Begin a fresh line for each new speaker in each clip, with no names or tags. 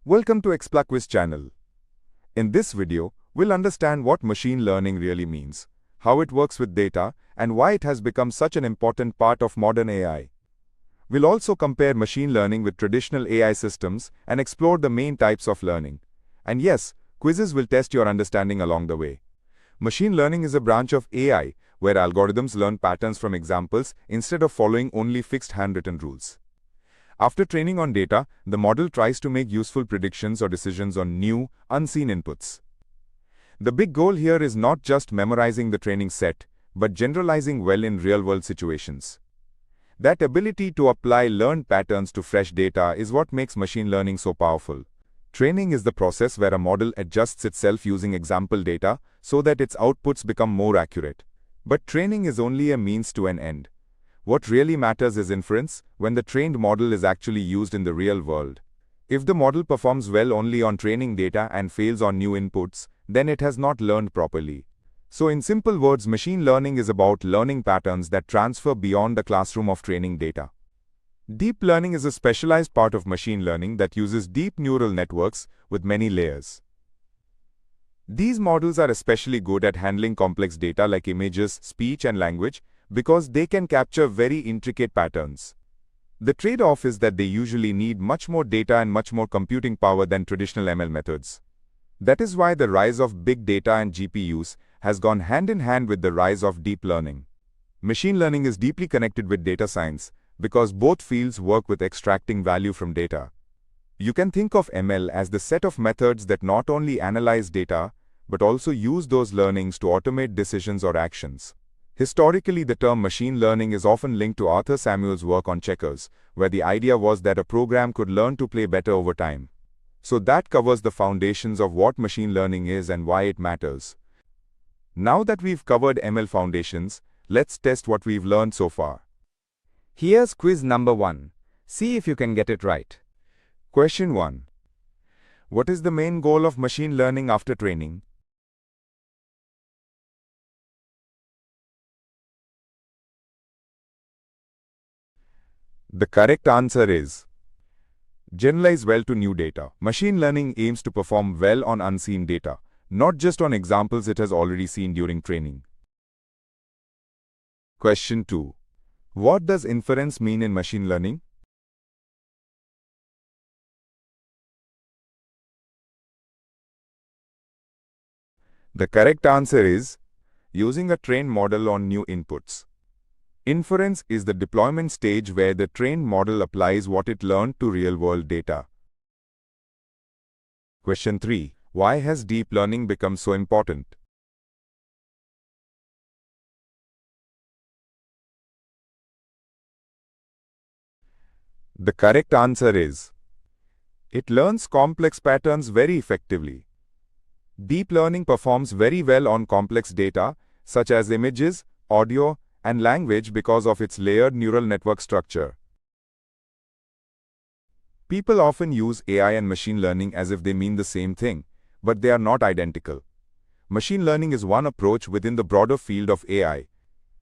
Welcome to Explaquiz channel. In this video, we'll understand what machine learning really means, how it works with data, and why it has become such an important part of modern AI. We'll also compare machine learning with traditional AI systems and explore the main types of learning. And yes, quizzes will test your understanding along the way. Machine learning is a branch of AI where algorithms learn patterns from examples instead of following only fixed handwritten rules. After training on data, the model tries to make useful predictions or decisions on new, unseen inputs. The big goal here is not just memorizing the training set, but generalizing well in real-world situations. That ability to apply learned patterns to fresh data is what makes machine learning so powerful. Training is the process where a model adjusts itself using example data so that its outputs become more accurate. But training is only a means to an end. What really matters is inference, when the trained model is actually used in the real world. If the model performs well only on training data and fails on new inputs, then it has not learned properly. So in simple words, machine learning is about learning patterns that transfer beyond the classroom of training data. Deep learning is a specialized part of machine learning that uses deep neural networks with many layers. These models are especially good at handling complex data like images, speech, and language, because they can capture very intricate patterns. The trade-off is that they usually need much more data and much more computing power than traditional ML methods. That is why the rise of big data and GPUs has gone hand in hand with the rise of deep learning. Machine learning is deeply connected with data science because both fields work with extracting value from data. You can think of ML as the set of methods that not only analyze data, but also use those learnings to automate decisions or actions. Historically, the term machine learning is often linked to Arthur Samuel's work on checkers, where the idea was that a program could learn to play better over time. So that covers the foundations of what machine learning is and why it matters. Now that we've covered ML foundations, let's test what we've learned so far.
Here's quiz number 1. See if you can get it right.
Question 1. What is the main goal of machine learning after training? The correct answer is generalize well to new data. Machine learning aims to perform well on unseen data, not just on examples it has already seen during training. Question 2. What does inference mean in machine learning? The correct answer is using a trained model on new inputs. Inference is the deployment stage where the trained model applies what it learned to real-world data. Question 3. Why has deep learning become so important? The correct answer is it learns complex patterns very effectively. Deep learning performs very well on complex data, such as images, audio, and language because of its layered neural network structure. People often use AI and machine learning as if they mean the same thing, but they are not identical. Machine learning is one approach within the broader field of AI.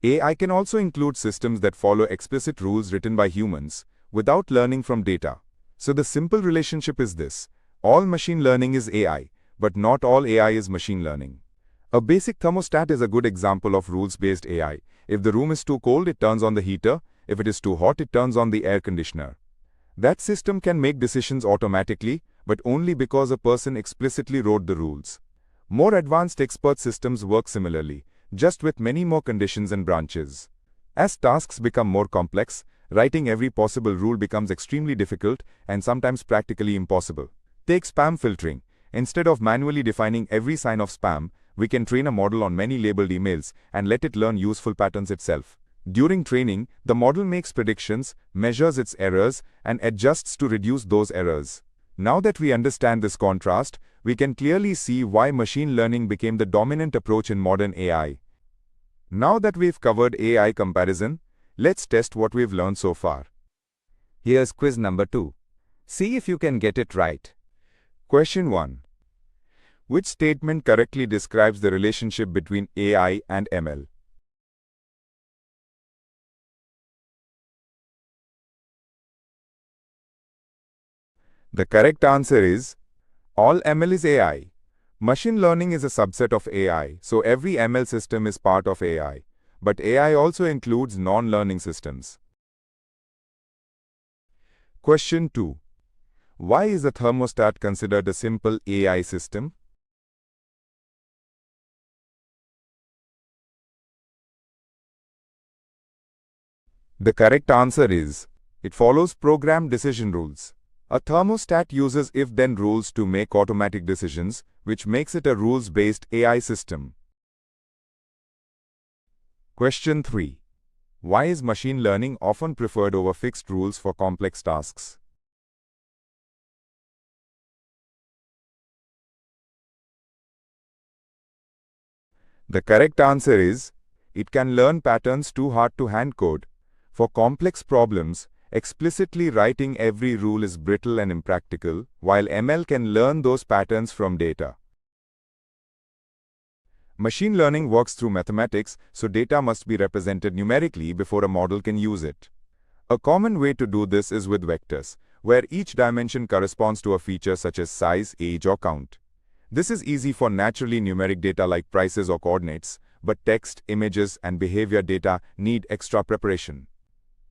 AI can also include systems that follow explicit rules written by humans, without learning from data. So the simple relationship is this: all machine learning is AI, but not all AI is machine learning. A basic thermostat is a good example of rules-based AI. If the room is too cold, it turns on the heater. If it is too hot, it turns on the air conditioner. That system can make decisions automatically, but only because a person explicitly wrote the rules. More advanced expert systems work similarly, just with many more conditions and branches. As tasks become more complex, writing every possible rule becomes extremely difficult and sometimes practically impossible. Take spam filtering. Instead of manually defining every sign of spam, we can train a model on many labeled emails and let it learn useful patterns itself. During training, the model makes predictions, measures its errors, and adjusts to reduce those errors. Now that we understand this contrast, we can clearly see why machine learning became the dominant approach in modern AI. Now that we've covered AI comparison, let's test what we've learned so far.
Here's quiz number 2. See if you can get it right.
Question 1. Which statement correctly describes the relationship between AI and ML? The correct answer is all ML is AI. Machine learning is a subset of AI, so every ML system is part of AI. But AI also includes non-learning systems. Question 2. Why is a thermostat considered a simple AI system? The correct answer is, it follows programmed decision rules. A thermostat uses if-then rules to make automatic decisions, which makes it a rules-based AI system. Question 3. Why is machine learning often preferred over fixed rules for complex tasks? The correct answer is, it can learn patterns too hard to hand-code. For complex problems, explicitly writing every rule is brittle and impractical, while ML can learn those patterns from data. Machine learning works through mathematics, so data must be represented numerically before a model can use it. A common way to do this is with vectors, where each dimension corresponds to a feature such as size, age, or count. This is easy for naturally numeric data like prices or coordinates, but text, images, and behavior data need extra preparation.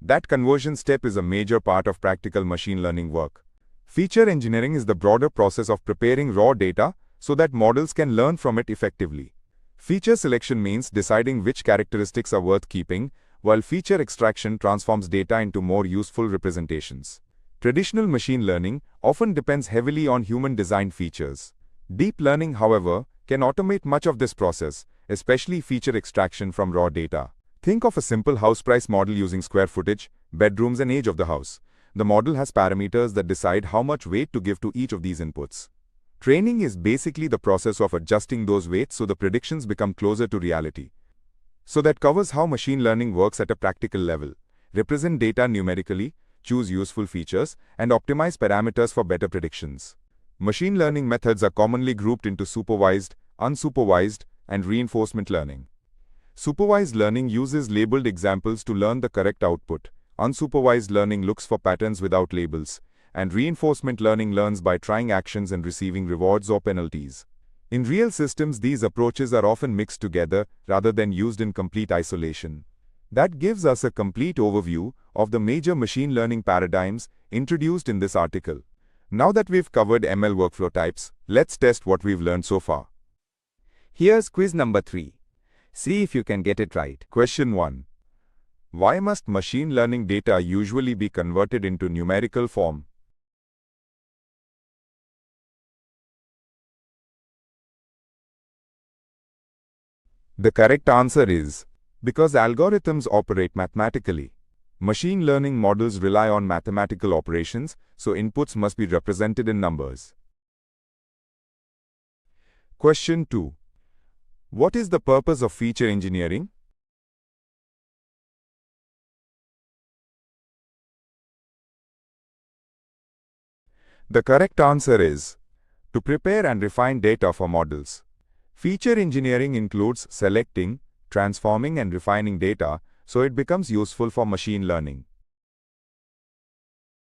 That conversion step is a major part of practical machine learning work. Feature engineering is the broader process of preparing raw data so that models can learn from it effectively. Feature selection means deciding which characteristics are worth keeping, while feature extraction transforms data into more useful representations. Traditional machine learning often depends heavily on human-designed features. Deep learning, however, can automate much of this process, especially feature extraction from raw data. Think of a simple house price model using square footage, bedrooms, and age of the house. The model has parameters that decide how much weight to give to each of these inputs. Training is basically the process of adjusting those weights so the predictions become closer to reality. So that covers how machine learning works at a practical level. Represent data numerically, choose useful features, and optimize parameters for better predictions. Machine learning methods are commonly grouped into supervised, unsupervised, and reinforcement learning. Supervised learning uses labeled examples to learn the correct output. Unsupervised learning looks for patterns without labels. And reinforcement learning learns by trying actions and receiving rewards or penalties. In real systems, these approaches are often mixed together rather than used in complete isolation. That gives us a complete overview of the major machine learning paradigms introduced in this article. Now that we've covered ML workflow types, let's test what we've learned so far.
Here's quiz number 3. See if you can get it right.
Question 1. Why must machine learning data usually be converted into numerical form? The correct answer is, because algorithms operate mathematically. Machine learning models rely on mathematical operations, so inputs must be represented in numbers. Question 2. What is the purpose of feature engineering? The correct answer is, to prepare and refine data for models. Feature engineering includes selecting, transforming, and refining data so it becomes useful for machine learning.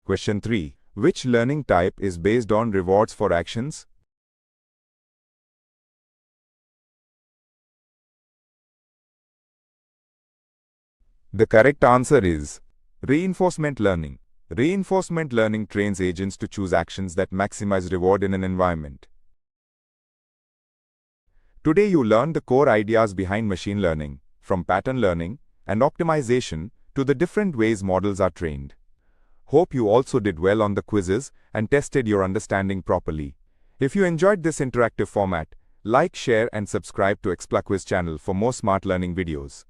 Question 3. Which learning type is based on rewards for actions? The correct answer is reinforcement learning. Reinforcement learning trains agents to choose actions that maximize reward in an environment. Today you learned the core ideas behind machine learning, from pattern learning and optimization to the different ways models are trained. Hope you also did well on the quizzes and tested your understanding properly. If you enjoyed this interactive format, like, share, and subscribe to ExplaQuiz channel for more smart learning videos.